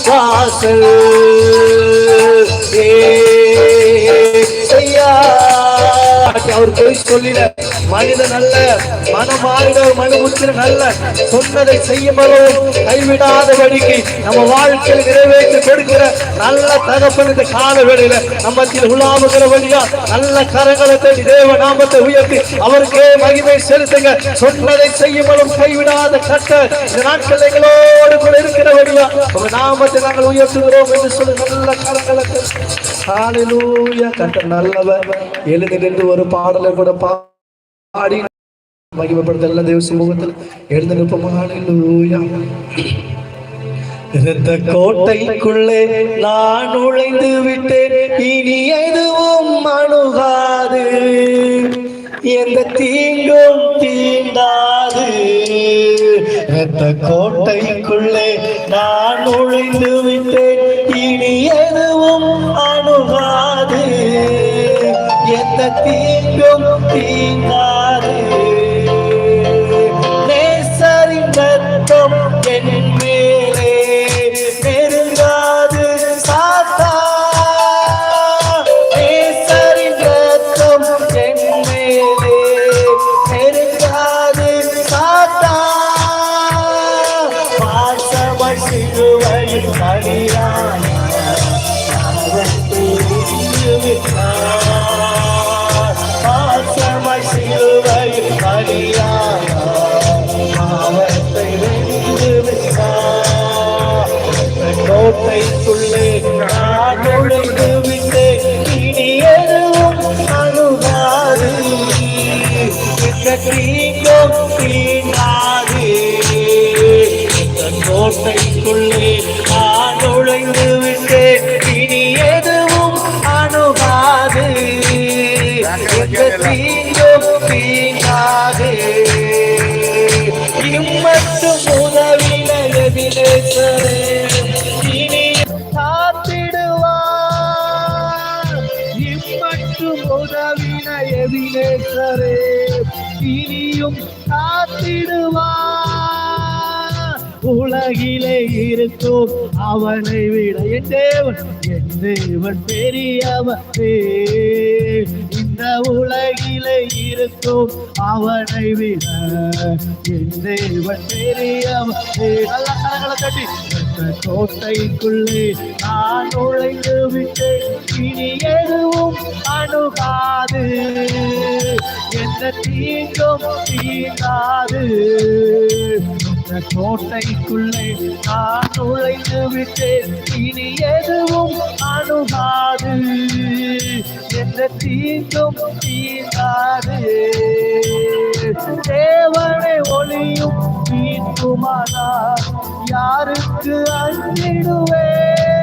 வாசல் அவர் போய் சொல்லிட மனிதன் அல்ல, மனமாறிட மனுபுத்திரன் அல்ல, சொன்னதை செய்யும்போதும் கைவிடாதபடிக்கு நம்ம வாழ்க்கையில் நிறைவேற்றி கொடுக்கிற நல்ல தகப்பன் இந்த கால வேளையில நம்மத்தில் உலாவுகிற வழியா நல்ல கரங்களை தேடி தேவ நாமத்தை உயர்த்தி அவருக்கே மகிமை செலுத்துங்க. சொன்னதை செய்யும்போதும் கைவிடாத கட்ட இந்த நாட்கள் எங்களோடு கூட இருக்கிற வழியா உங்க நாமத்தை நாங்கள் உயர்த்துகிறோம் என்று சொல்லி நல்ல கரங்களை ஹல்லேலூயா. கர்த்தர் நல்லவர். எழுந்து நின்று ஒரு பாடலை கூட பாடி மகிமைப்படுத்த தேவ சமூகத்தில் எழுந்து நிற்போம். ஹல்லேலூயா. இரத்த கோட்டைக்குள்ளே நான் நுழைந்து விட்டேன், இனி எதுவும் அணுகாது, எந்த தீங்கும் தீண்டாது. இரத்த கோட்டைக்குள்ளே நான் நுழைந்து விட்டேன், இனி எதுவும் அணுகாது, எந்த தீங்கும் தீண்டாது. நேசரின் ரத்தம் என் மேலே நெருங்காது சாத்தான், நேசரின் ரத்தம் என் மேலே நெருங்காது சாத்தான். பாசமாய் சிலுவையில் மடியான் பாசமாய் சிலுவையில் மடியான் பாவத்தை வென்று விட்டார். கோட்டைக்குள்ளே நான் நுழைந்து விட்டேன், இனி எதுவும் அணுகாது, இந்த தீங்கும் தீண்டாது. கோட்டைக்குள்ளே நான் நுழைந்து விட்டேன், இனி எதுவும் அணுகாது, இந்த தீங்கும் தீண்டாது. இம்மட்டும் உதவின எபினேசரே இனி காத்திடுவார். இம்மட்டும் உதவின எபினேசரே இனியும் காத்திடுவார். உலகிலே இருக்கும் அவனை விட என் தேவன் பெரியவரே. இந்த உலகிலே இருக்கும் அவனை விட என் தேவன் பெரியவரே. நல்ல கரங்களை தட்டி. கோட்டைக்குள்ளே நான் நுழைந்து விட்டேன், இனி எதுவும் அணுகாது, எந்த தீங்கும் தீண்டாது. கோட்டைக்குள்ளே நான் நுழைந்து விட்டேன், இனி எதுவும் அணுகாது, எந்த தீங்கும் தீண்டாது. தேவனை ஒளியும் மீட்குமானார் யாருக்கு அஞ்சிடுவேன்.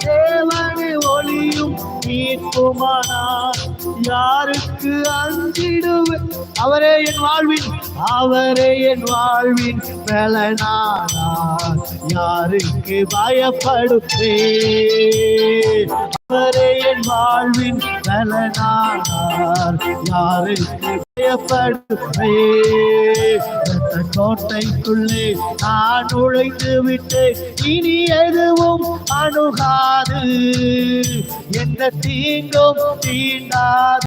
தேவனை ஒளியும் மீட்குமானார் யாருக்கு அஞ்சிடுவேன். அவரே என் வாழ்வின் பலனானார் யாருக்கு பயப்படுவேன். அவரே என் வாழ்வின் பலனானார் யாருக்கு பயப்படுவேன். கோட்டைக்குள்ளே நான் நுழைந்து விட்டேன், இனி எதுவும் அணுகாது, எந்த தீங்கும் தீண்டாது.